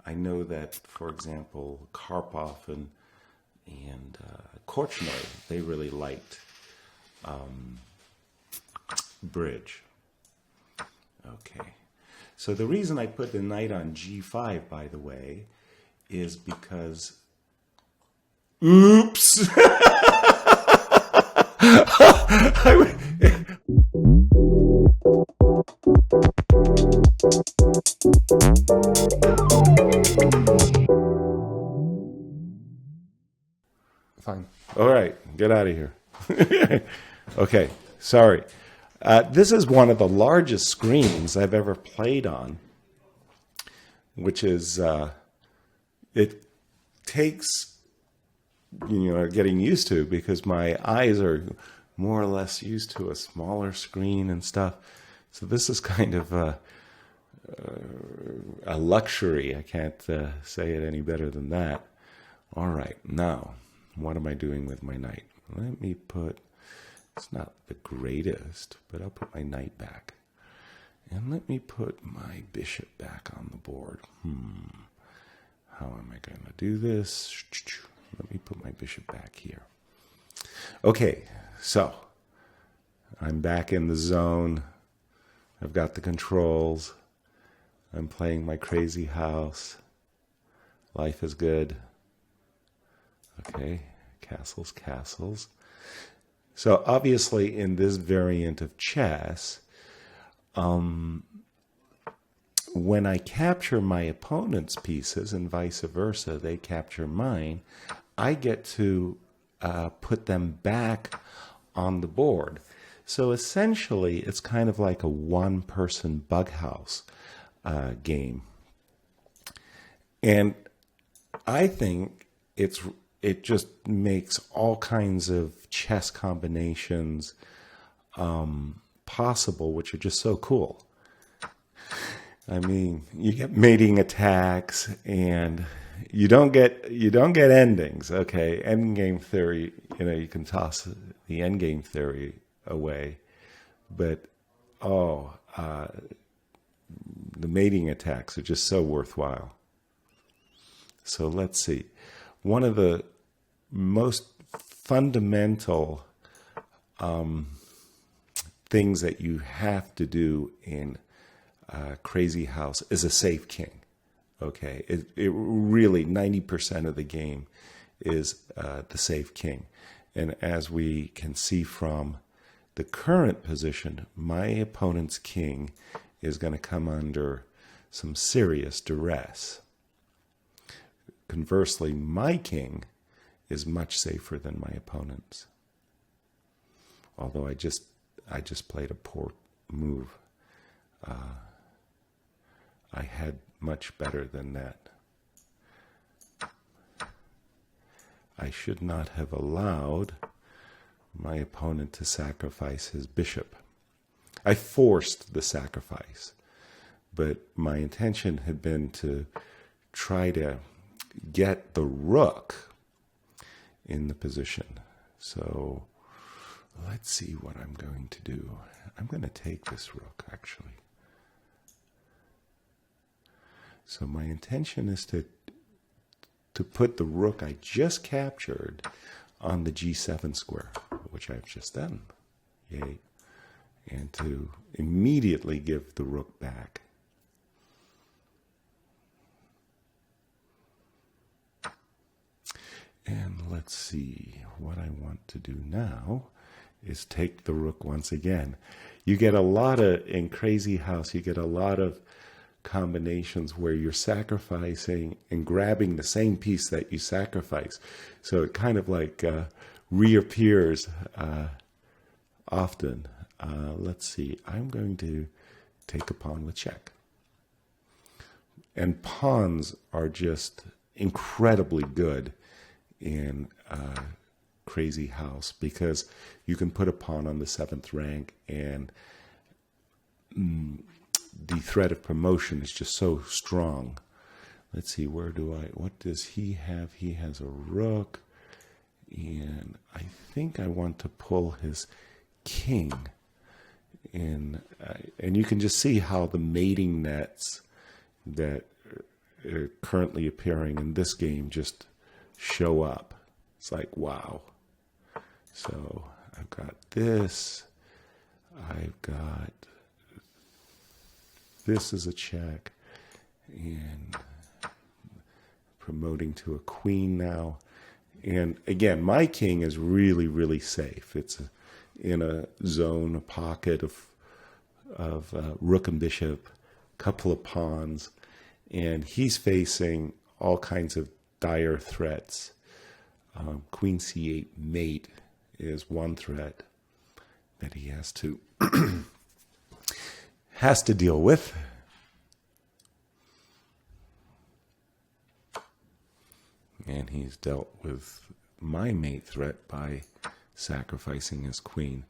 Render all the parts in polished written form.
I know that, for example, Karpov and Korchnoi, they really liked bridge. Okay. So the reason I put the knight on g5, by the way, is because... Oops! Fine. All right. Get out of here. Okay. Sorry. This is one of the largest screens I've ever played on, which is, it takes, getting used to, because my eyes are more or less used to a smaller screen and stuff. So this is kind of a luxury. I can't say it any better than that. All right. Now, what am I doing with my knight? Let me put... It's not the greatest, but I'll put my knight back. And let me put my bishop back on the board. How am I going to do this? Let me put my bishop back here. Okay, so I'm back in the zone. I've got the controls. I'm playing my crazy house. Life is good. Okay, castles, castles. So obviously in this variant of chess, when I capture my opponent's pieces and vice versa, they capture mine, I get to put them back on the board. So essentially it's kind of like a one-person bug house game. And I think it just makes all kinds of chess combinations possible, which are just so cool. I mean, you get mating attacks, and you don't get endings. Okay, endgame theory. You can toss the endgame theory away, but the mating attacks are just so worthwhile. So let's see. One of the most fundamental things that you have to do in Crazy House is a safe king. Okay, it really 90% of the game is the safe king, and as we can see from the current position, my opponent's king is going to come under some serious duress. Conversely, my king is much safer than my opponent's. Although I just played a poor move. I had much better than that. I should not have allowed my opponent to sacrifice his bishop. I forced the sacrifice, but my intention had been to try to get the rook in the position. So let's see what I'm going to do. I'm going to take this rook, actually. So my intention is to put the rook I just captured on the g7 square, which I've just done. Yay. And to immediately give the rook back. And let's see, what I want to do now is take the rook once again. You get a lot of, in Crazy House, you get a lot of combinations where you're sacrificing and grabbing the same piece that you sacrifice. So it kind of like reappears often. Let's see, I'm going to take a pawn with check. And pawns are just incredibly good in Crazy House because you can put a pawn on the 7th rank, and the threat of promotion is just so strong. Let's see, what does he have? He has a rook, and I think I want to pull his king in, and you can just see how the mating nets that currently appearing in this game just show up. It's like, wow. So I've got this. I've got this as a check. And promoting to a queen now. And again, my king is really, really safe. It's in a zone, a pocket of rook and bishop, couple of pawns, and he's facing all kinds of dire threats. Queen c8 mate is one threat that he has to deal with. And he's dealt with my mate threat by sacrificing his queen.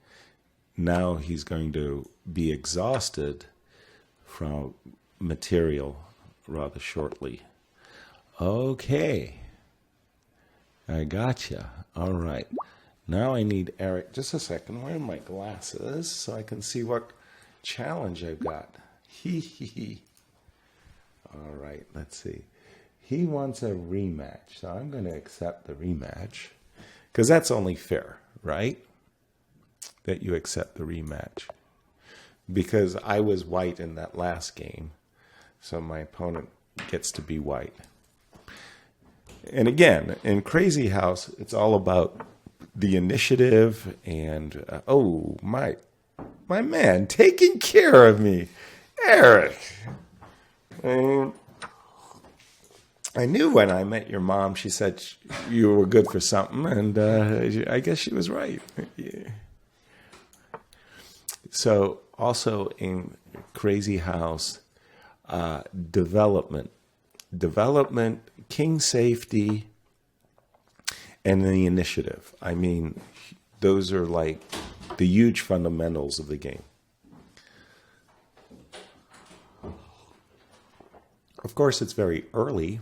Now he's going to be exhausted from material rather shortly. Okay. I gotcha. All right. Now I need Eric. Just a second. Where are my glasses so I can see what challenge I've got? Hee hee hee. All right. Let's see. He wants a rematch, so I'm going to accept the rematch because that's only fair, right? That you accept the rematch because I was white in that last game, so my opponent gets to be white. And again, in Crazy House, it's all about the initiative and oh my man, taking care of me, Eric. I knew when I met your mom, she said you were good for something, and I guess she was right. Yeah. So also in Crazy House, development, king safety, and the initiative. I mean, those are like the huge fundamentals of the game. Of course, it's very early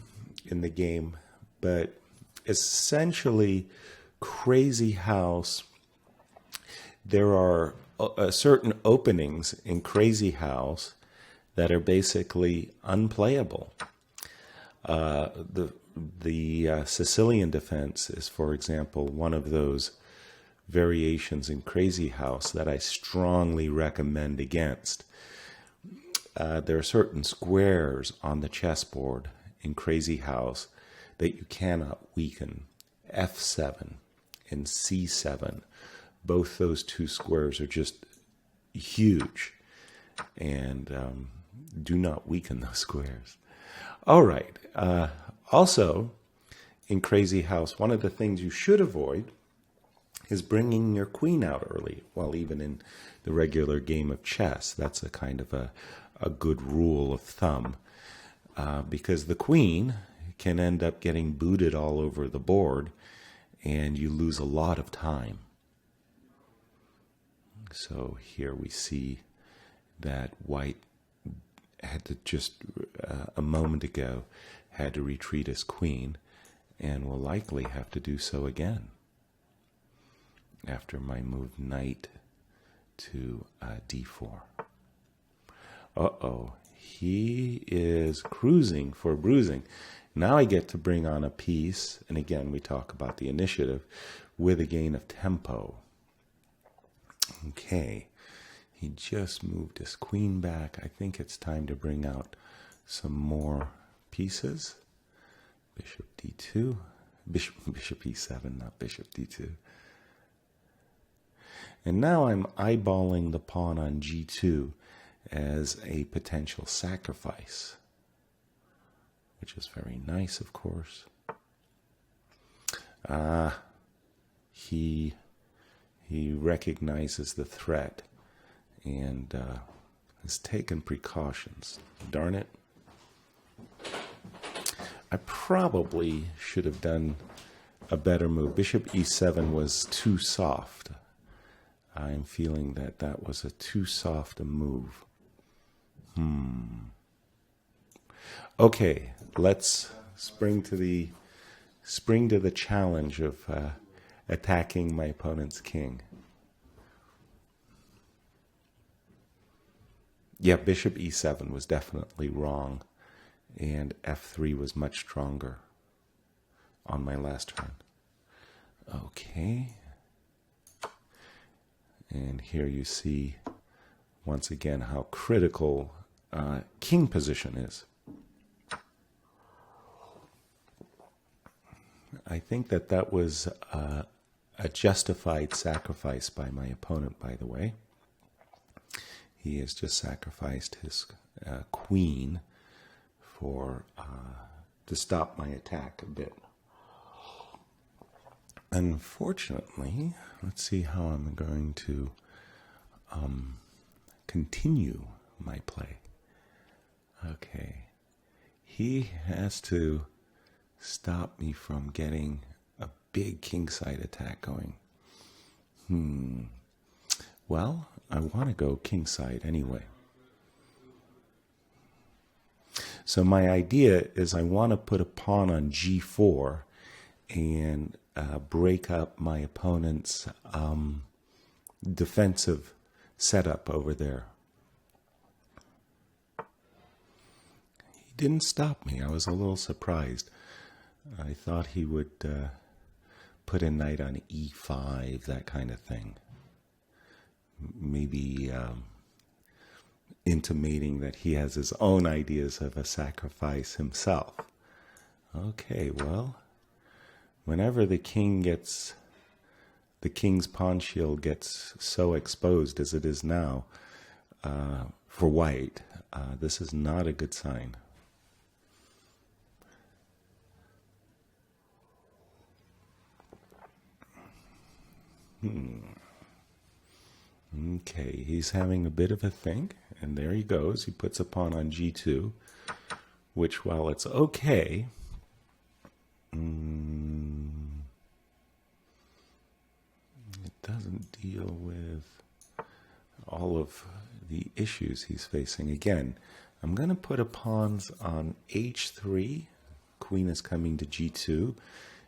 in the game, but essentially Crazy House, there are certain openings in Crazy House that are basically unplayable. The Sicilian defense is, for example, one of those variations in Crazy House that I strongly recommend against. There are certain squares on the chessboard in Crazy House that you cannot weaken. F7 and C7, both those two squares are just huge, and do not weaken those squares. All right. Also, in Crazy House, one of the things you should avoid is bringing your queen out early. Well, even in the regular game of chess, that's a kind of a good rule of thumb, because the queen can end up getting booted all over the board, and you lose a lot of time. So here we see that white had to just a moment ago had to retreat his queen, and will likely have to do so again after my move knight to d4. Uh-oh, he is cruising for bruising. Now I get to bring on a piece, and again we talk about the initiative, with a gain of tempo. Okay, he just moved his queen back. I think it's time to bring out some more pieces. Bishop d2, bishop e7, not bishop d2. And now I'm eyeballing the pawn on g2 as a potential sacrifice, which is very nice, of course. He recognizes the threat and has taken precautions. Darn it. I probably should have done a better move. Bishop e7 was too soft. I'm feeling that that was a too soft a move. Okay, let's spring to the challenge of attacking my opponent's king. Yeah, bishop e7 was definitely wrong. and f3 was much stronger on my last turn. Okay. And here you see, once again, how critical king position is. I think that was a justified sacrifice by my opponent, by the way. He has just sacrificed his queen to stop my attack a bit. Unfortunately, let's see how I'm going to continue my play. Okay. He has to stop me from getting a big kingside attack going. Well, I want to go kingside anyway. So my idea is I want to put a pawn on g4 and break up my opponent's defensive setup over there. He didn't stop me. I was a little surprised. I thought he would put a knight on e5, that kind of thing. Maybe intimating that he has his own ideas of a sacrifice himself. Okay, well, whenever the king's pawn shield gets so exposed as it is now for white, this is not a good sign. Okay, he's having a bit of a think, and there he goes. He puts a pawn on g2, which, while it's okay, it doesn't deal with all of the issues he's facing. Again, I'm going to put a pawns on h3. Queen is coming to g2,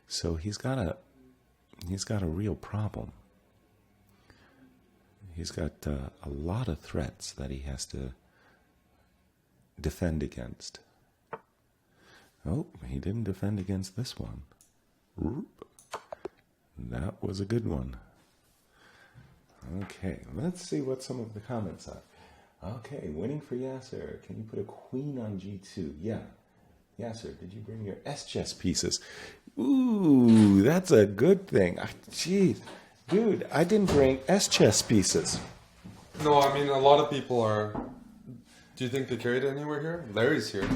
so he's got a real problem. He's got a lot of threats that he has to defend against. Oh, he didn't defend against this one. That was a good one. Okay, let's see what some of the comments are. Okay, winning for Yasser. Can you put a queen on g2? Yeah. Yasser, did you bring your S-chess pieces? Ooh, that's a good thing. Jeez. Dude, I didn't bring S-chess pieces. No, I mean, a lot of people are... Do you think they carried it anywhere here? Larry's here.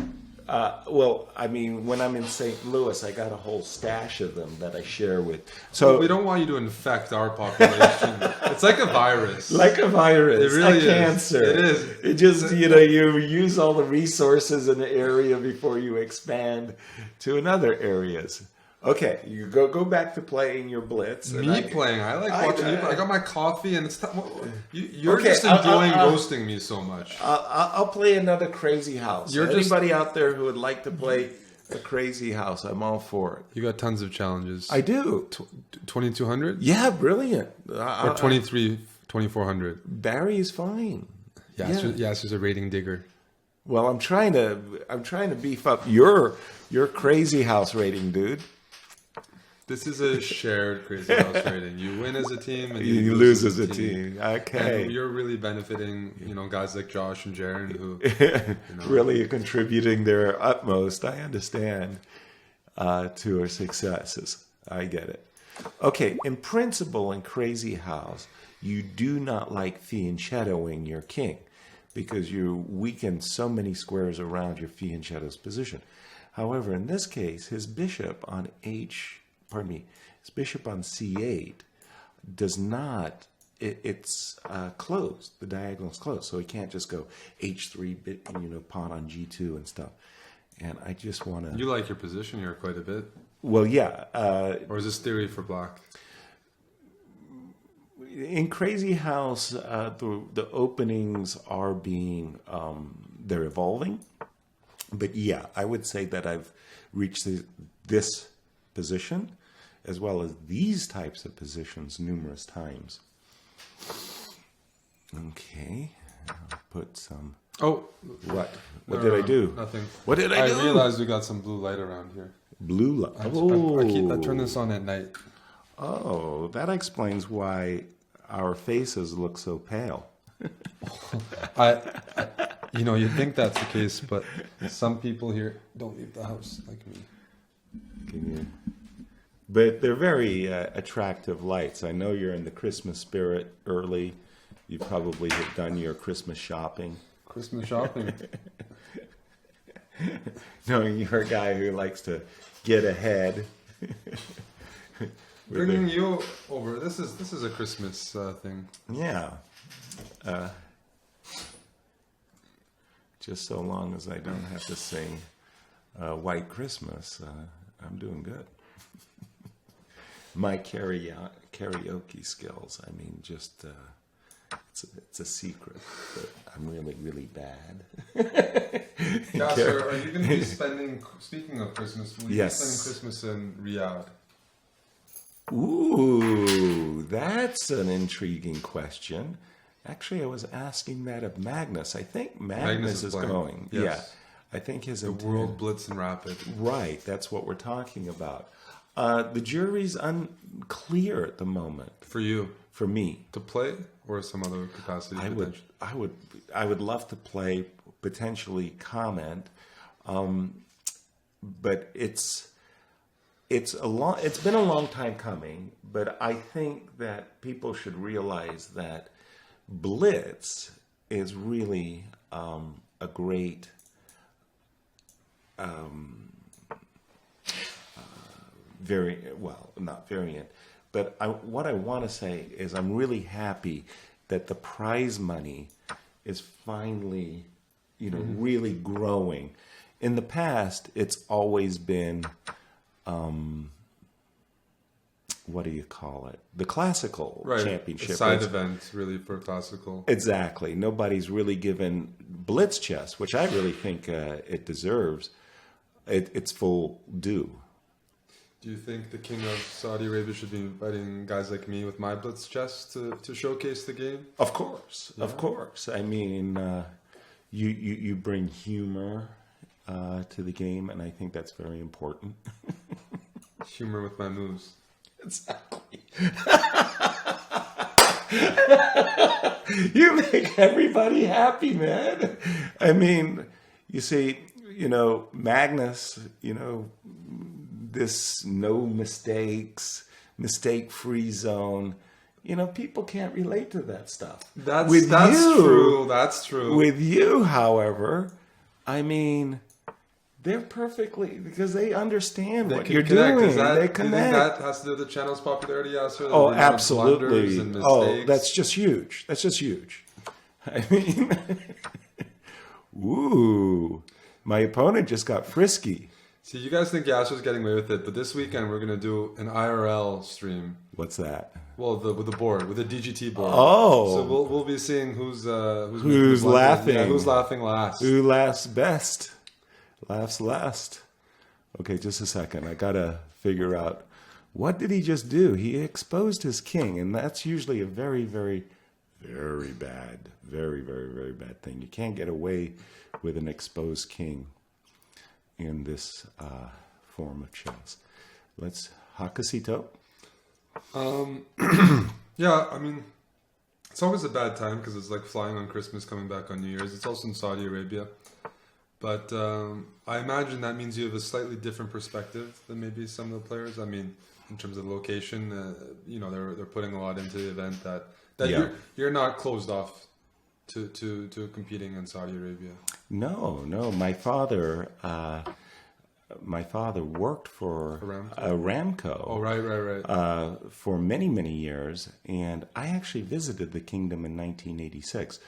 Well, I mean, when I'm in St. Louis, I got a whole stash of them that I share with... So we don't want you to infect our population. It's like a virus. Like a virus. It really a cancer. It is. It just, you use all the resources in the area before you expand to another areas. Okay, you go back to playing your blitz. I like watching you. I got my coffee, and it's you're just enjoying roasting me so much. I'll play another Crazy House. Anybody out there who would like to play a Crazy House, I'm all for it. You got tons of challenges. I do. 2200? Yeah, brilliant. Or 2400. Barry is fine. Yasser's a rating digger. Well, I'm trying to beef up your Crazy House rating, dude. This is a shared Crazy House rating. You win as a team, and you lose as a team. Okay, and you're really benefiting, guys like Josh and Jaron who really contributing their utmost. I understand to our successes. I get it. Okay, in principle, in Crazy House, you do not like fianchettoing your king because you weaken so many squares around your fianchetto's position. However, in this case, his bishop on his bishop on c8 does not, it's closed. The diagonal is closed, so he can't just go h3, pawn on g2 and stuff. And I just want to... You like your position here quite a bit. Well, yeah. Or is this theory for black? In Crazy House, the openings are they're evolving. But yeah, I would say that I've reached this position, as well as these types of positions numerous times. Okay, I'll put some Oh, What? What did I do? Nothing. What did I do? I realized we got some blue light around here. Blue light. I turn this on at night. Oh, that explains why our faces look so pale. You think that's the case, but some people here don't leave the house like me. Can you? But they're very attractive lights. I know you're in the Christmas spirit early. You probably have done your Christmas shopping. Christmas shopping. Knowing you're a guy who likes to get ahead. Bringing you over. This is a Christmas thing. Yeah. Just so long as I don't have to sing White Christmas, I'm doing good. My karaoke skills, I mean, just it's a secret, but I'm really, really bad. Yasser, are you going to be speaking of Christmas, will you Yes. be spending Christmas in Riyadh? Ooh, that's an intriguing question. Actually, I was asking that of Magnus. I think Magnus is going. Yes. Yeah, I think his The World Blitz and Rapid. Right, that's what we're talking about. The jury's unclear at the moment. For you. For me, To play or some other capacity? I would love to play, potentially comment, but it's been a long time coming. But I think that people should realize that Blitz is really a great not variant, but what I want to say is I'm really happy that the prize money is finally, really growing. In the past, it's always been, what do you call it? The classical championship. A side event, really, for classical. Exactly. Nobody's really given Blitz chess, which I really think it deserves, its full due. Do you think the king of Saudi Arabia should be inviting guys like me with my Blitz chess to showcase the game? Of course, of course. I mean, you bring humor to the game, and I think that's very important. Humor with my moves. Exactly. You make everybody happy, man. I mean, you see, Magnus, this no mistakes, mistake-free zone. People can't relate to that stuff. That's true. That's true. With you, however, I mean, they're perfectly, because they understand what you're doing. They connect. Do you think that has to do with the channel's popularity, Yasser? Oh, absolutely. Oh, that's just huge. That's just huge. I mean, ooh, my opponent just got frisky. See, you guys think Yasser's getting away with it, but this weekend we're going to do an IRL stream. What's that? Well, with the board, with the DGT board. Oh. So we'll be seeing who's laughing. Yeah, who's laughing last. Who laughs best? Laughs last. Okay, just a second. I got to figure out, what did he just do? He exposed his king, and that's usually a very, very, very bad, very, very, very bad thing. You can't get away with an exposed king in this form of chess. Let's Hakasito. Yeah, I mean, it's always a bad time because it's like flying on Christmas, coming back on New Year's. It's also in Saudi Arabia. But I imagine that means you have a slightly different perspective than maybe some of the players. I mean, in terms of location, they're putting a lot into the event that Yeah. you're not closed off to competing in Saudi Arabia. No. My father worked for Aramco. Oh, right. For many, many years, and I actually visited the kingdom in 1986.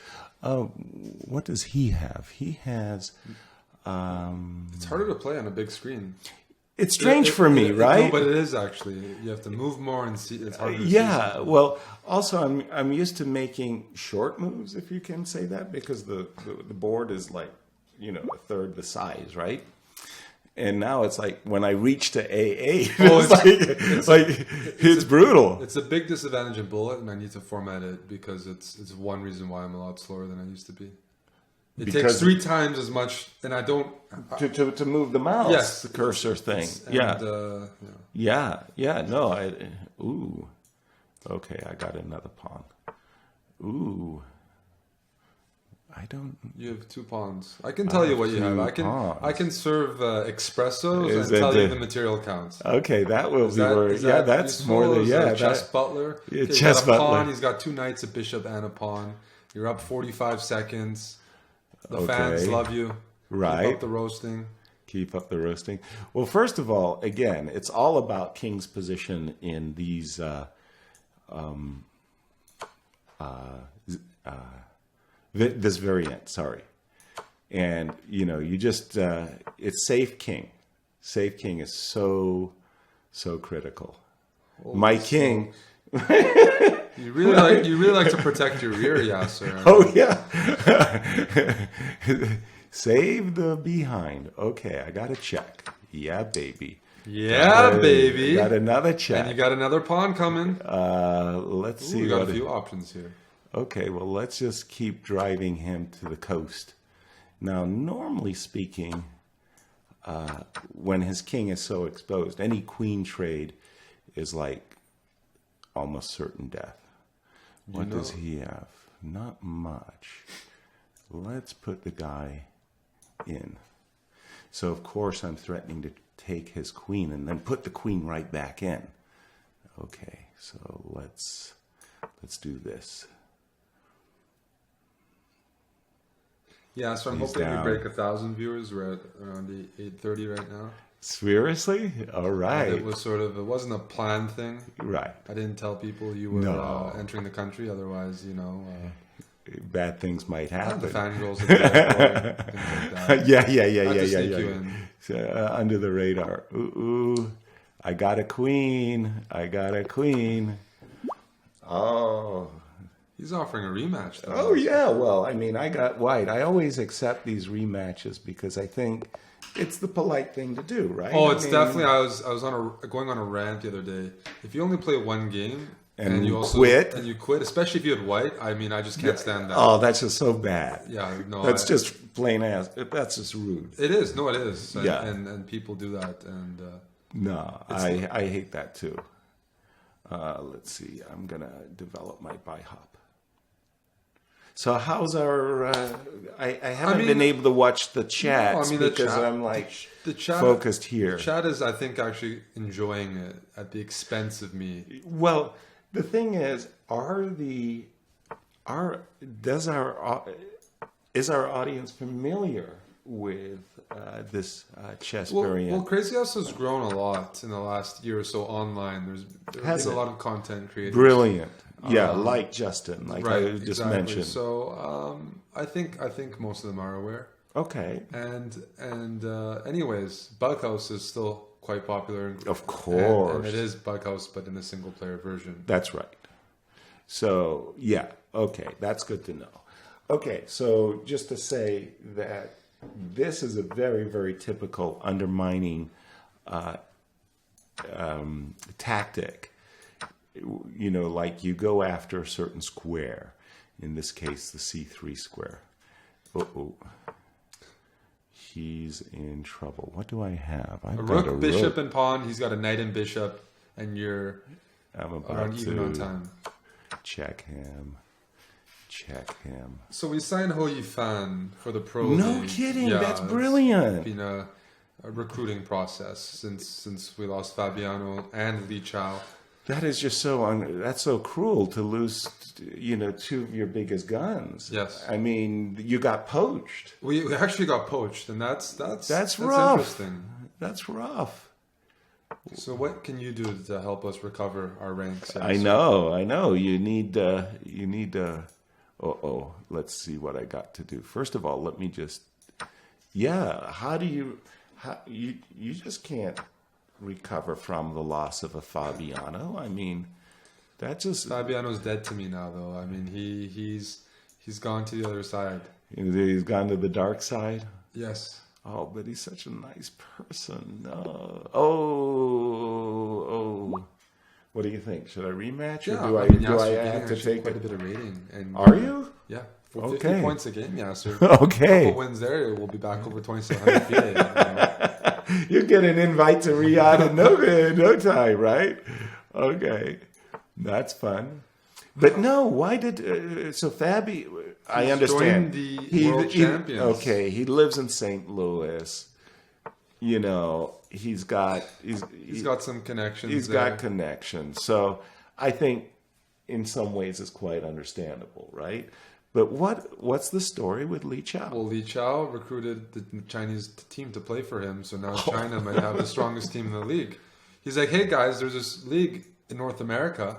What does he have? He has. It's harder to play on a big screen. It's strange for me, right? No, but it is actually. You have to move more and see. It's harder to see. Yeah. Well, also, I'm used to making short moves, if you can say that, because the board is like, a third the size, right? And now it's like when I reach to A8, it's brutal. It's a big disadvantage in Bullet, and I need to format it because it's one reason why I'm a lot slower than I used to be. It takes 3 times as much, and I don't... To move the mouse, Yes. the cursor thing. And, Yeah. No, ooh. Okay, I got another pawn. Ooh. I don't... You have 2 pawns. I can tell you what you have. I can serve espressos Is and it tell you the- the material counts. Okay, that will be That- where... is Yeah, that that's useful? more than... Is Yeah, a chess that, butler. Yeah, Okay, chess he's got a butler. pawn. He's got 2 knights, a bishop, and a pawn. You're up 45 seconds. The Okay. fans love you. Right. Keep up the roasting. Keep up the roasting. Well, first of all, again, it's all about king's position in these this variant. Sorry, and you just it's safe king. Safe king is so critical. My king. You really like to protect your rear, Yasser. Oh yeah. Save the behind. Okay, I got a check. Yeah, baby. Yeah, baby. Got another check. And you got another pawn coming. Let's see. We got what a few options here. Okay, well, let's just keep driving him to the coast. Now, normally speaking, when his king is so exposed, any queen trade is like almost certain death. What does he have? Not much. Let's put the guy in. So, of course, I'm threatening to take his queen and then put the queen right back in. Okay, so let's do this. Yeah, so I'm He's hoping we down. break 1,000 viewers. We're at around 8:30 right now. Seriously? All right. And it wasn't a planned thing. Right. I didn't tell people you were No. entering the country. Otherwise, Bad things might the happen. fangirls would be there for you, things like that. Yeah. I just sneak you in. So, under the radar. Ooh, I got a queen. Oh. He's offering a rematch, though. Oh, yeah. Well, I mean, I got white. I always accept these rematches because I think it's the polite thing to do, right? Oh, I it's mean, definitely. I was going on a rant the other day. If you only play one game And you also quit? and you quit, especially if you had white, I mean, I just can't stand that. Oh, that's just so bad. Yeah, no, That's just plain ass. That's just rude. It is. No, it is. And, Yeah. and people do that, and No, I hate that too. Let's see. I'm gonna develop my BIHOP. So how's our? I haven't been able to watch the chats because I'm like the chat, focused here. The chat is, I think, actually enjoying it at the expense of me. Well, the thing is, is our audience familiar with this chess variant? Well, Crazy House has grown a lot in the last year or so online. There's been a lot of content creators. Brilliant. Yeah, like Justin, like Right, I just exactly. mentioned. So I think most of them are aware. Okay. And anyways, Bughouse is still quite popular. Of course. And it is Bughouse, but in a single player version. That's right. So, yeah. Okay. That's good to know. Okay. So, just to say that this is a very, very typical undermining tactic. Like you go after a certain square. In this case, the C3 square. Uh-oh. He's in trouble. What do I have? I've got Rook, bishop, and pawn. He's got a knight and bishop, and you're I'm about around even on to time. check him. So we signed Ho Yifan for the pro No league. kidding. Yeah, That's It's brilliant. been a recruiting process since we lost Fabiano and Li Chao. That is just that's so cruel to lose, two of your biggest guns. Yes. I mean, you got poached. We actually got poached, and that's rough. interesting. That's rough. So what can you do to help us recover our ranks? I know. You need let's see what I got to do. First of all, let me just, how do you just can't recover from the loss of a Fabiano. I mean, that just... Fabiano's dead to me now, though. I mean, he's gone to the other side. He's gone to the dark side? Yes. Oh, but he's such a nice person. No. Oh. What do you think? Should I rematch? Yeah, Or do I have to take quite a bit of rating. And Are you? Yeah, For 50 Okay. points a game, Yasser. Okay. A couple wins there, we'll be back over 2,700 feet. You know? You get an invite to Riyadh in no time, right? Okay. That's fun. But no, why did so Fabi? I understand. Joined the world champions. Okay, he lives in St. Louis. You know, he's got some connections. He's there. got connections. So I think in some ways it's quite understandable, right? But what's the story with Li Chao? Well, Li Chao recruited the Chinese team to play for him, so now China might have the strongest team in the league. He's like, hey guys, there's this league in North America.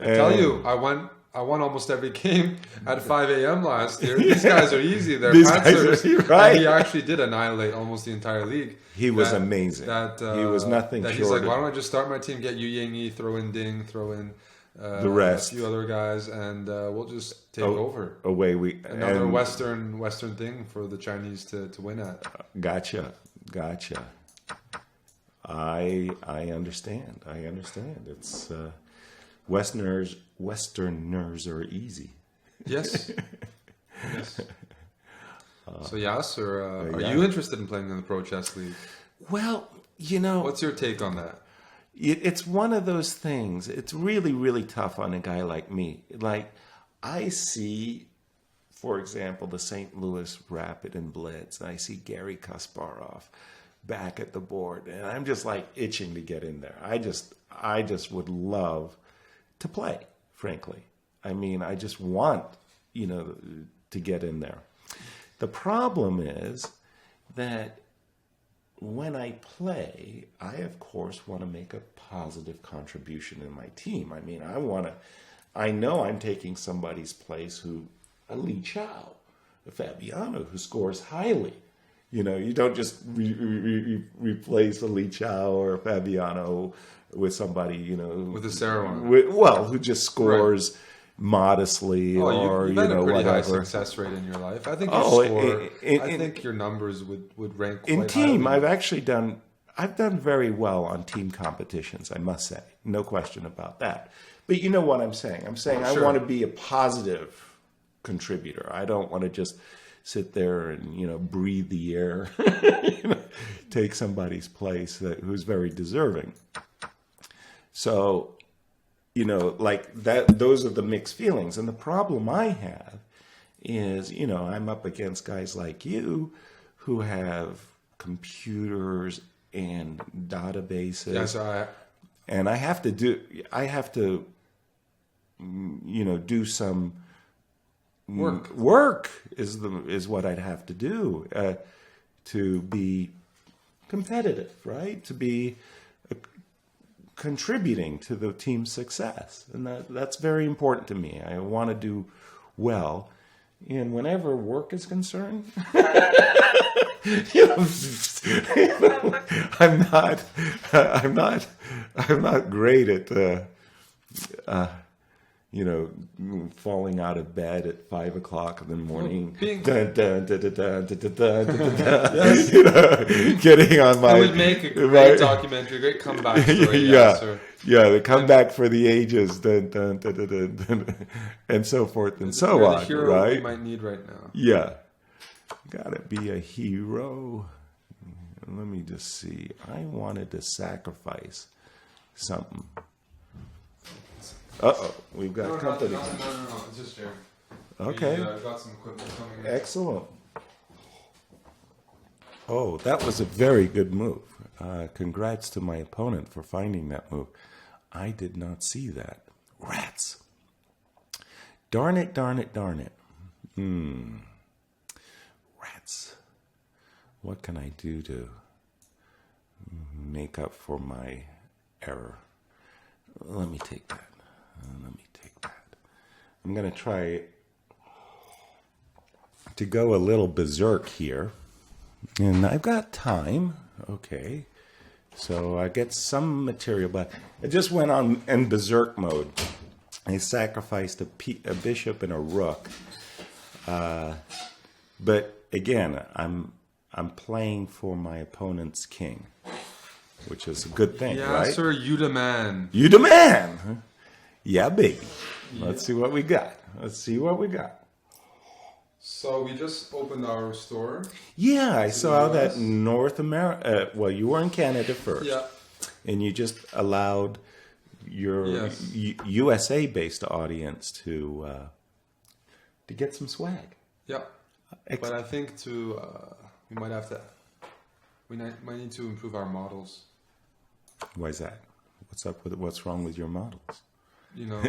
I tell you, I won almost every game at 5 a.m. last year. These guys are easy. They're pantsers. Right. And he actually did annihilate almost the entire league. He was amazing. He was nothing short. He's like, why don't I just start my team, get Yu Yangyi, throw in Ding, throw in the rest, a few other guys, and we'll just take over. Another Western thing for the Chinese to win at. Gotcha. I understand. It's Westerners are easy. Yes. So Yasser, are you interested in playing in the Pro Chess League? Well, you know, what's your take on that? It's one of those things. It's really, really tough on a guy like me. Like, I see, for example, the St. Louis Rapid and Blitz, and I see Gary Kasparov back at the board, and I'm just like itching to get in there. I just would love to play, frankly. I mean, I just want, to get in there. The problem is that when I play, I, of course, want to make a positive contribution in my team. I mean, I know I'm taking somebody's place a Li Chao, a Fabiano, who scores highly. You don't just replace a Li Chao or a Fabiano with somebody, with a Seirawan. Who just scores modestly you've had a pretty whatever. High success rate in your life. I think I think your numbers would rank quite in team. highly. I've done very well on team competitions, I must say, no question about that. But you know what I'm saying? I'm saying Sure. I want to be a positive contributor. I don't want to just sit there and breathe the air, take somebody's place who's very deserving. So, like that. Those are the mixed feelings, and the problem I have is, I'm up against guys like you who have computers and databases. Yeah, so and I have to do some work is what I'd have to do to be competitive, right? To be contributing to the team's success, and that's very important to me. I want to do well, and whenever work is concerned, I'm not great at falling out of bed at 5 o'clock in the morning, getting on my. It would make a great documentary, great comeback story. The comeback for the ages, and so forth and so on. The hero right? we might need right now. Yeah, gotta be a hero. Let me just see. I wanted to sacrifice something. We've got company. No, it's just Jerry. Okay. We got some equipment coming in. Excellent. Oh, that was a very good move. Congrats to my opponent for finding that move. I did not see that. Rats. Darn it. Rats. What can I do to make up for my error? Let me take that. I'm going to try to go a little berserk here. And I've got time. Okay. So I get some material, but I just went on in berserk mode. I sacrificed a bishop and a rook. But again, I'm playing for my opponent's king, which is a good thing, right? Yeah, sir, you the man. You the man. Yeah, baby. Let's see what we got. So we just opened our store. Yeah, I saw the that US? North America. Well, you were in Canada first, Yeah. and you just allowed your Yes. USA-based audience to get some swag. Yeah. But I think we might have to. Might need to improve our models. Why is that? What's up with it? What's wrong with your models? You know,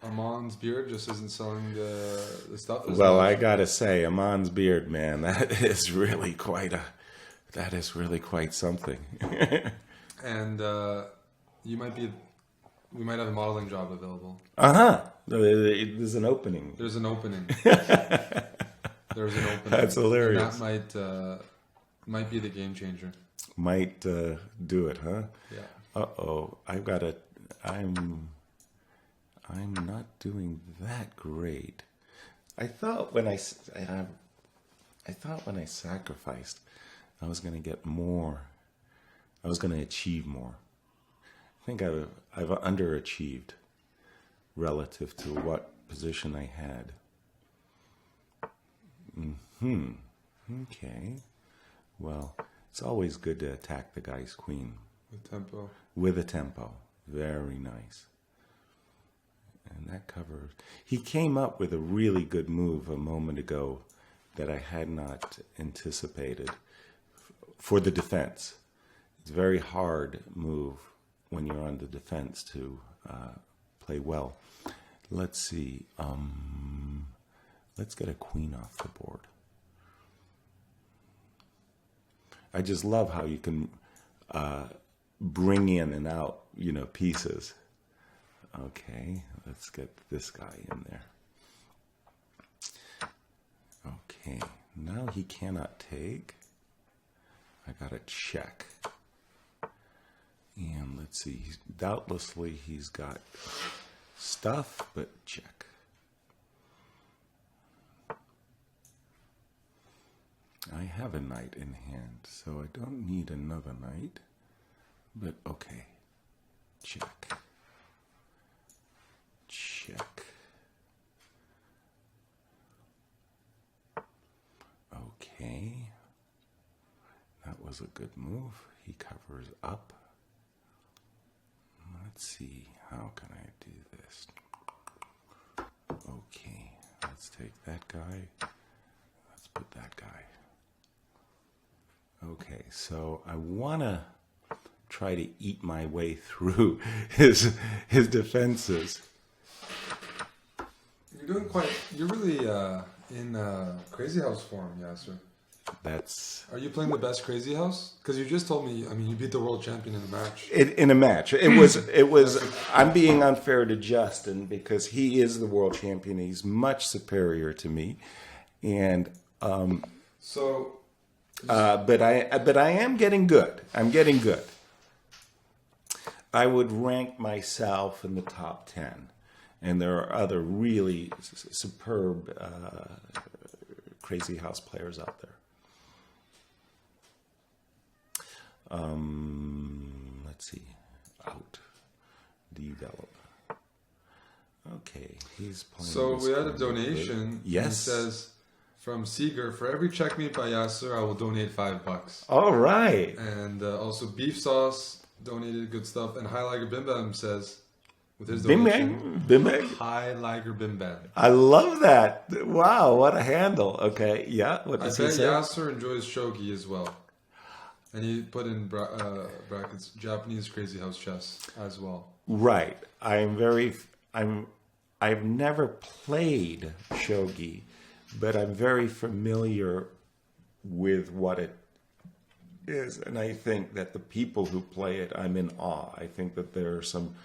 Armand's beard just isn't selling the stuff. as Well, much. I gotta say, Amon's beard, man, that is really quite something. And we might have a modeling job available. There's an opening. There's an opening. There's an opening. That's hilarious. And that might be the game changer. Might do it, huh? Yeah. Uh-oh, I'm not doing that great. I thought when I sacrificed, I was going to get more. I was going to achieve more. I think I've underachieved relative to what position I had. Okay. Well, it's always good to attack the guy's queen. With tempo. With a tempo. Very nice. And that covers. He came up with a really good move a moment ago that I had not anticipated for the defense. It's a very hard move when you're on the defense to play well. Let's see. Let's get a queen off the board. I just love how you can bring in and out, pieces. Okay, let's get this guy in there. Okay, now he cannot take. I gotta check. And let's see, doubtlessly he's got stuff, but check. I have a knight in hand, so I don't need another knight. But okay, check. Check. Okay. That was a good move. He covers up. Let's see, how can I do this? Okay, let's take that guy. Let's put that guy. Okay, so I want to try to eat my way through his defenses. You're really in Crazy House form, Yasser. Are you playing the best Crazy House? Because you just told me, you beat the world champion in a match. In a match. It was, I'm being unfair to Justin because he is the world champion. He's much superior to me. And, but I am getting good. I'm getting good. I would rank myself in the top 10. And there are other really superb Crazy House players out there. Let's see. Out. Develop. Okay, he's playing. So we had a donation. Yes. He says, from Seeger, for every checkmate by Yasser, I will donate $5. All right. And also Beef Sauce donated good stuff. And High Liger Bim Bam says, with his Bim donation, Bang? Bim Bang? High Liger Bim Bam. I love that. Wow, what a handle. Okay, yeah. What does I he bet say? Yasser enjoys shogi as well. And he put in brackets Japanese Crazy House chess as well. Right. I've never played shogi, but I'm very familiar with what it is. And I think that the people who play it, I'm in awe. I think that there are some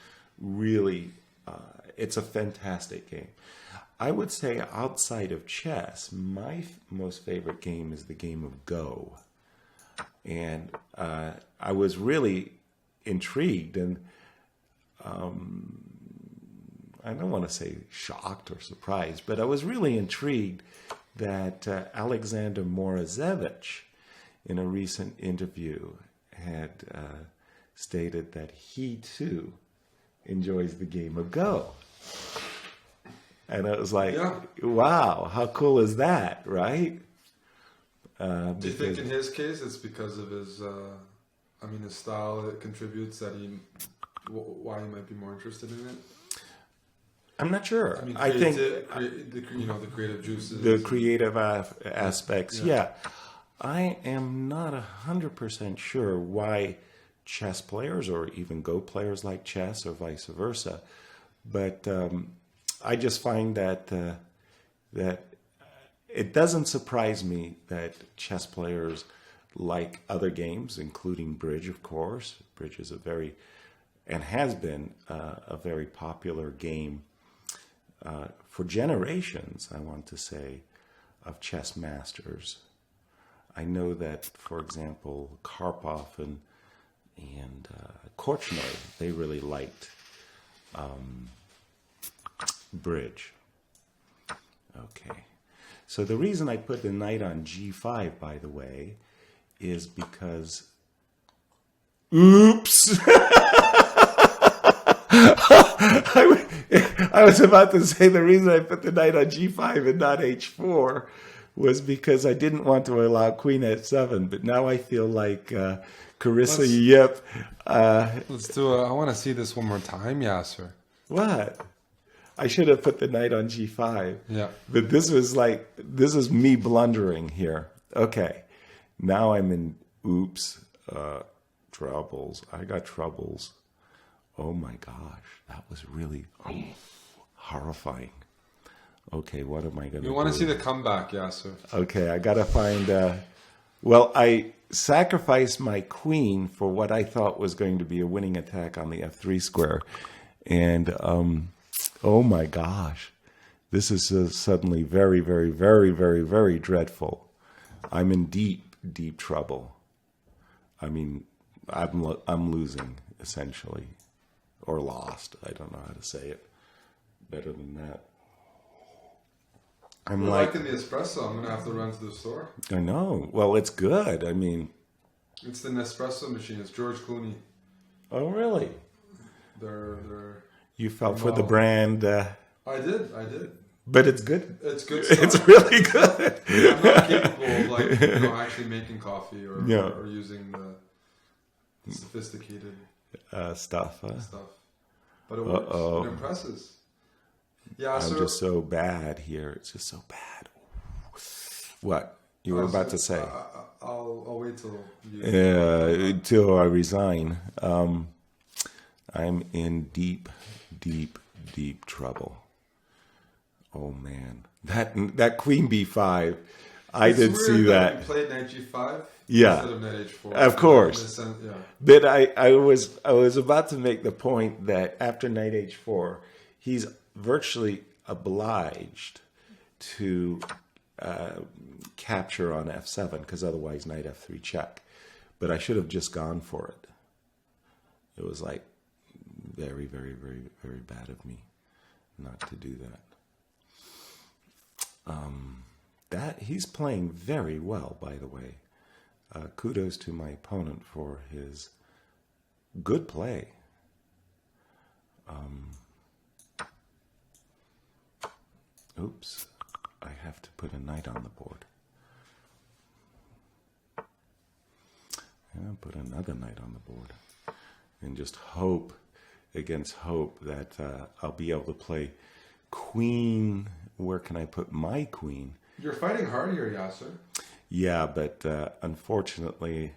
really, it's a fantastic game. I would say outside of chess, my most favorite game is the game of Go. And I was really intrigued and I don't want to say shocked or surprised, but I was really intrigued that Alexander Morozevich, in a recent interview, had stated that he too enjoys the game of Go. And it was like, Yeah. wow, how cool is that, right? Do you think in his case it's because of his, his style that contributes that why he might be more interested in it? I'm not sure. I mean, I think the creative juices. the creative aspects, Yeah. yeah. I am not 100% sure why chess players or even Go players like chess or vice versa, but I just find that that it doesn't surprise me that chess players like other games, including bridge, of course. Bridge is a very, and has been a very popular game for generations, I want to say, of chess masters. I know that, for example, Karpov and Korchnoi, they really liked bridge. Okay. So the reason I put the knight on g5, by the way, is because... Oops! I was about to say the reason I put the knight on g5 and not h4 was because I didn't want to allow queen f7, but now I feel like Carissa Yip. Let's do I want to see this one more time, Yasser. What? I should have put the knight on g5. Yeah. But this is me blundering here. Okay. Now I'm in, troubles. I got troubles. Oh my gosh. That was really horrifying. Okay, what am I going to do? You want to see the comeback, Yasser. Okay, I got to find... well, I sacrificed my queen for what I thought was going to be a winning attack on the f3 square. And, oh my gosh. This is suddenly very, very, very, very, very dreadful. I'm in deep, deep trouble. I mean, I'm losing, essentially. Or lost. I don't know how to say it better than that. I'm liking the espresso. I'm going to have to run to the store. I know. Well, it's good. I mean... It's the Nespresso machine. It's George Clooney. Oh, really? They're you fell for the brand. I did. But it's good. It's good stuff. It's really good. I'm not capable of actually making coffee or using the sophisticated stuff. But it works. It impresses. Yeah, I'm just so bad here. It's just so bad. What? You were about to say? I'll wait till you... till I resign. I'm in deep, deep, deep trouble. Oh, man. That queen b5, I did see that. You played knight g5 yeah. instead of knight h4. Of course. Yeah. But I was about to make the point that after knight h4, he's virtually obliged to capture on f7 because otherwise knight f3 check. But I should have just gone for it. It was like very, very, very, very bad of me not to do that. That he's playing very well, by the way. Kudos to my opponent for his good play. Oops, I have to put a knight on the board. And I'll put another knight on the board. And just hope against hope that I'll be able to play queen. Where can I put my queen? You're fighting hard here, Yasser. Yeah, but unfortunately,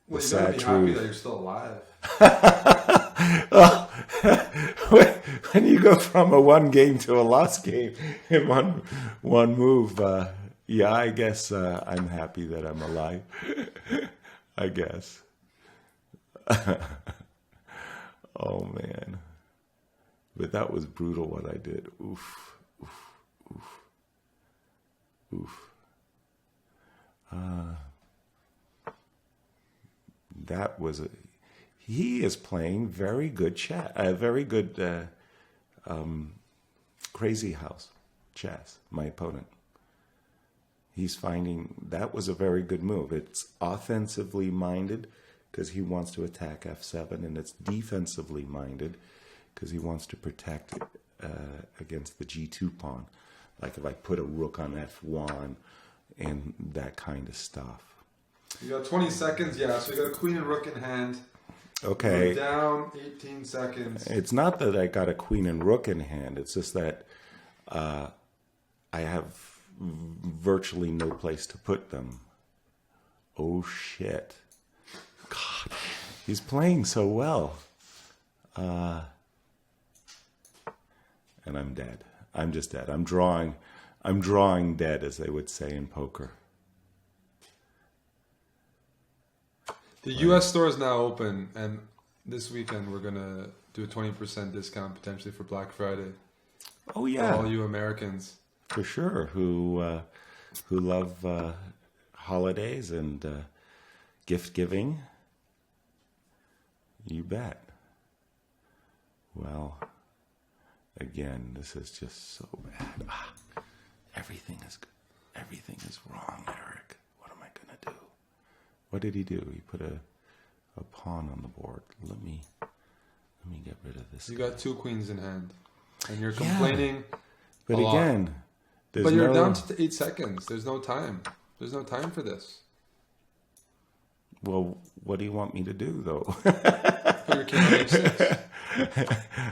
the sad truth... Well, you gotta be happy that you're still alive. Well, when you go from a one game to a lost game in one move, yeah, I guess I'm happy that I'm alive. I guess. Oh, man. But that was brutal what I did. Oof, oof, oof, oof. That was a... He is playing very good very good crazy house chess, my opponent. He's finding that was a very good move. It's offensively minded because he wants to attack f7, and it's defensively minded because he wants to protect against the g2 pawn. Like if I put a rook on f1 and that kind of stuff. You got 20 seconds, yeah. So you got a queen and rook in hand. Okay. You're down 18 seconds. It's not that I got a queen and rook in hand. It's just that I have virtually no place to put them. Oh, shit. God, he's playing so well. And I'm dead. I'm just dead. I'm drawing dead, as they would say in poker. The U.S. store is now open, and this weekend we're going to do a 20% discount potentially for Black Friday. Oh, yeah. For all you Americans. For sure, who love holidays and gift giving. You bet. Well, again, this is just so bad. Everything is wrong, Eric. What am I gonna do? What did he do? He put a pawn on the board. Let me get rid of this. You got 2 queens in hand, and you're complaining. But again, but you're down to 8 seconds. There's no time. There's no time for this. Well, what do you want me to do, though? Put your king on h6.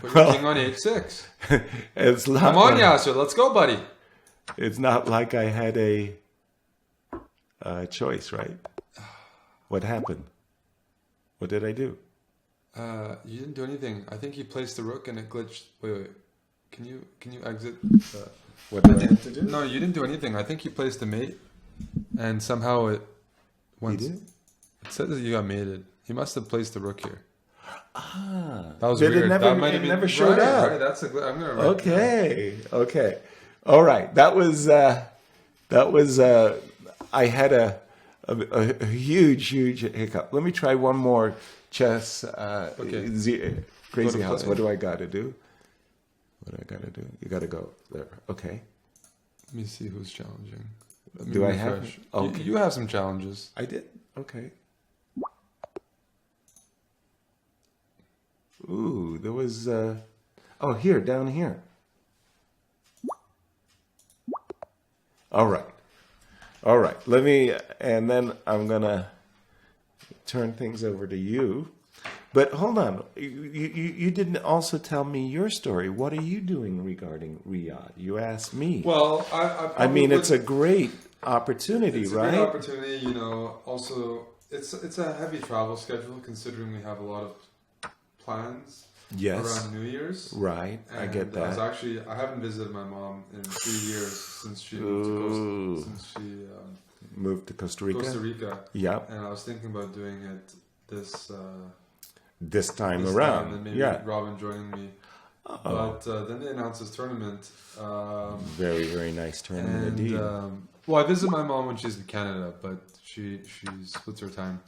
Put your king on h6. It's not Come on, Yasser. Let's go, buddy. It's not like I had a choice, right? What happened? What did I do? You didn't do anything. I think you placed the rook and it glitched. Wait. Can you exit? What did I have to do? No, you didn't do anything. I think you placed a mate, and somehow it went. You did? It said that you got mated. You must have placed the rook here. That was weird. weird. That might have never showed up. Right. That's a. I'm gonna write Okay. All right. That was. I had a huge hiccup. Let me try one more chess. Crazy House. What do I got to do? You got to go there. Okay. Let me see who's challenging. Do I have? Okay. You have some challenges. I did. Okay. Ooh, there was. Here, down here. All right. Let me, and then I'm gonna turn things over to you. But hold on, you didn't also tell me your story. What are you doing regarding Riyadh? You asked me. Well, I mean, it's a great opportunity, it's right? It's a great opportunity, you know. Also, it's a heavy travel schedule considering we have a lot of plans. Yes. Around New Year's. Right, and I get that. I haven't visited my mom in 3 years since she moved to Costa Rica. Costa Rica. Yeah. And I was thinking about doing it this time around. And maybe Robin joining me. Oh. But then they announced this tournament. Very, very nice tournament indeed. Well, I visit my mom when she's in Canada, but she splits her time.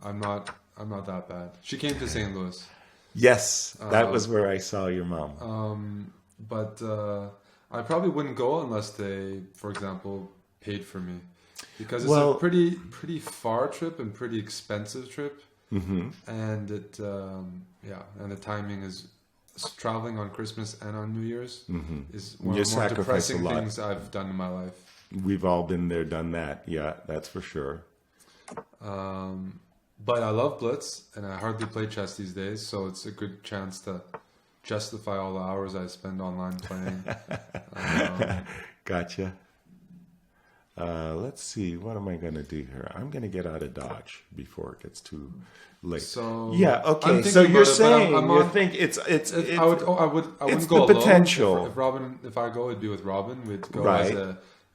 I'm not that bad. She came to St. Louis. Yes, that was where I saw your mom. But I probably wouldn't go unless they, for example, paid for me, because it's a pretty far trip and pretty expensive trip, and it and the timing is traveling on Christmas and on New Year's is one of the more depressing things I've done in my life. We've all been there, done that. Yeah, that's for sure. But I love Blitz, and I hardly play chess these days, so it's a good chance to justify all the hours I spend online playing. Gotcha. Let's see. What am I going to do here? I'm going to get out of Dodge before it gets too late. So yeah, okay. So you're saying you think it's I wouldn't go the alone. Potential. If I go, it'd be with Robin. We'd go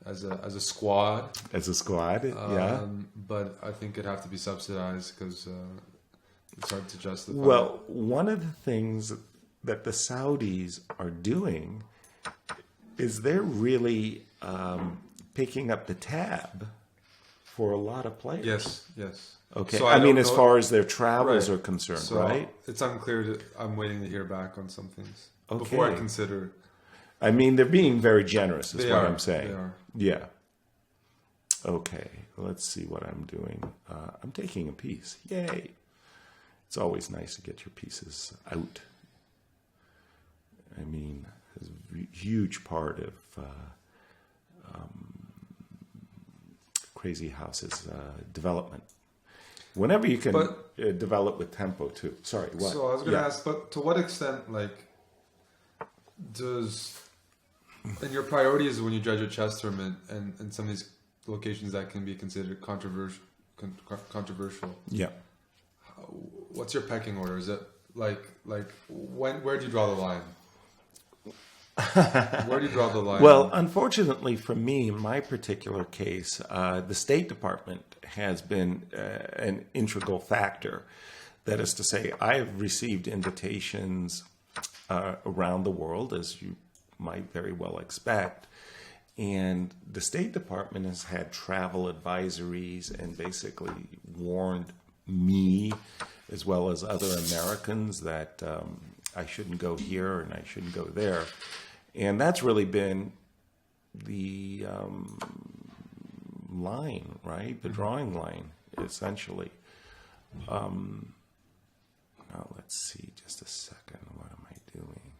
as a squad. As a squad, yeah. But I think it'd have to be subsidized because it's hard to justify. Well, one of the things that the Saudis are doing is they're really picking up the tab for a lot of players. Yes. Okay. So I mean, as far as their travels are concerned, so right? It's unclear. I'm waiting to hear back on some things before I consider. I mean, they're being very generous, is what I'm saying. They are. Yeah. Okay. Let's see what I'm doing. I'm taking a piece. Yay. It's always nice to get your pieces out. I mean, is a huge part of Crazy House's development. Whenever you can develop with tempo too. Sorry, what? So I was going to ask, but to what extent, like, does in your priorities when you judge a chess tournament and some of these locations that can be considered controversial? Yeah. What's your pecking order? Is it like where do you draw the line? Where do you draw the line? Well, unfortunately for me, in my particular case, the State Department has been an integral factor. That is to say, I've received invitations around the world, as you might very well expect, and the State Department has had travel advisories and basically warned me, as well as other Americans, that I shouldn't go here and I shouldn't go there. And that's really been the line, right? The drawing line, essentially. Now, let's see, just a second. What am I doing?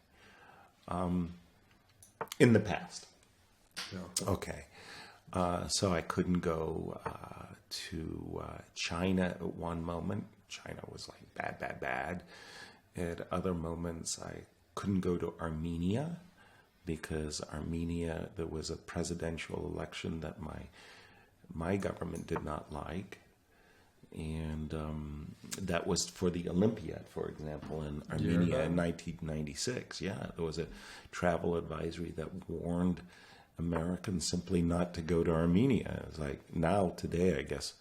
In the past. Yeah. Okay. So I couldn't go to China at one moment. China was like bad. At other moments, I couldn't go to Armenia because Armenia, there was a presidential election that my government did not like. And that was for the Olympiad, for example, in Armenia in 1996. Yeah, there was a travel advisory that warned Americans simply not to go to Armenia. It's like, now, today, I guess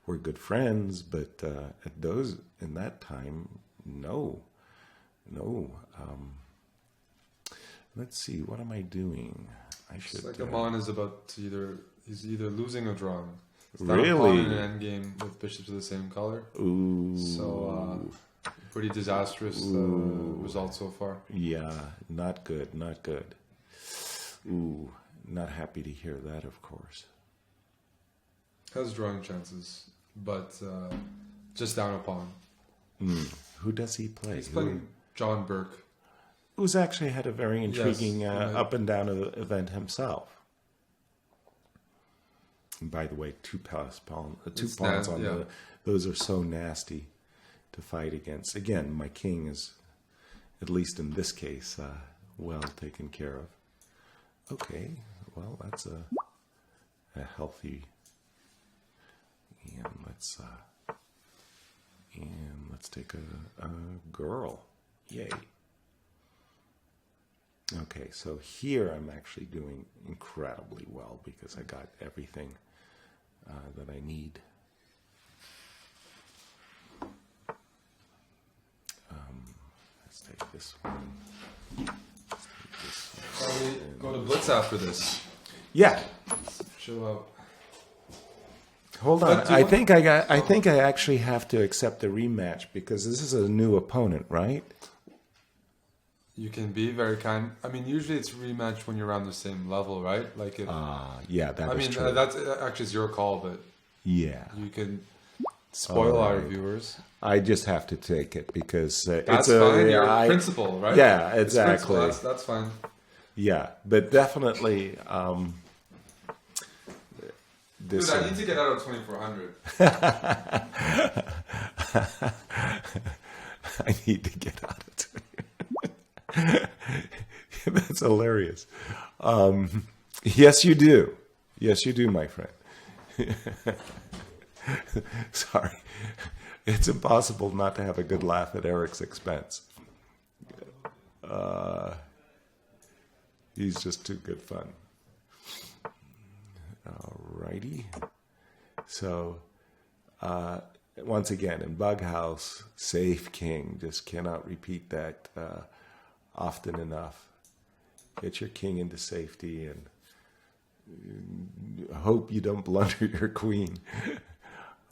we're good friends, but in that time, no. Let's see, what am I doing? It's like Amon is he's either losing or drawing. Really? In an endgame with bishops of the same color. Ooh. So, pretty disastrous result so far. Yeah, not good. Ooh, not happy to hear that, of course. Has drawing chances, but just down a pawn. Who does he play? He's playing John Burke. Who's actually had a very intriguing up and down event himself. And by the way, two pawns on those are so nasty to fight against. Again, my king is, at least in this case, well taken care of. Okay, well, that's a healthy. And let's take a girl. Yay. Okay, so here I'm actually doing incredibly well because I got everything that I need. Let's take this one. Probably go to Blitz after this. Yeah. Show up. Hold on. I think I actually have to accept the rematch because this is a new opponent, right? You can be very kind. I mean, usually it's rematch when you're around the same level, right? Like it. Yeah, that is true. That's actually your call, but yeah, you can spoil our viewers. I just have to take it because that's fine. Your principle, right? Yeah, exactly. That's fine. Yeah, but definitely. Dude, I need to get out of 2400. I need to get out of 2400. That's hilarious. Yes, you do. Yes, you do, my friend. Sorry. It's impossible not to have a good laugh at Eric's expense. He's just too good fun. Alrighty. So, once again, in Bughouse, safe king. Just cannot repeat that often enough. Get your king into safety and hope you don't blunder your queen.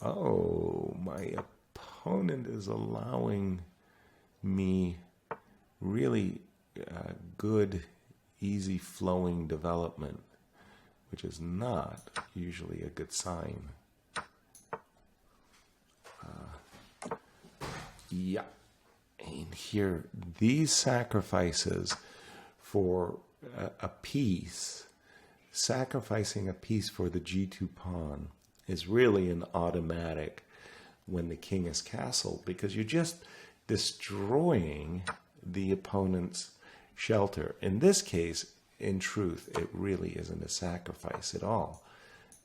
Oh, my opponent is allowing me really good, easy flowing development, which is not usually a good sign. Yeah. And here, these sacrifices for a piece, sacrificing a piece for the g2 pawn is really an automatic when the king is castled, because you're just destroying the opponent's shelter. In this case, in truth, it really isn't a sacrifice at all,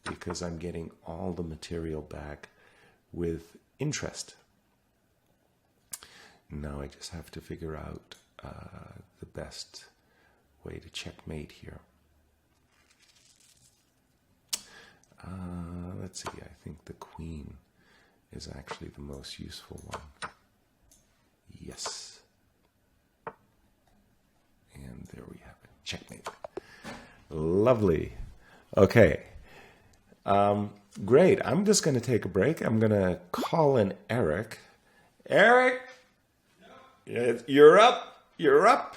because I'm getting all the material back with interest. Now I just have to figure out the best way to checkmate here. Let's see, I think the queen is actually the most useful one. Yes. And there we have it. Checkmate. Lovely. Okay. Great. I'm just going to take a break. I'm going to call in Eric. Eric! You're up. You're up.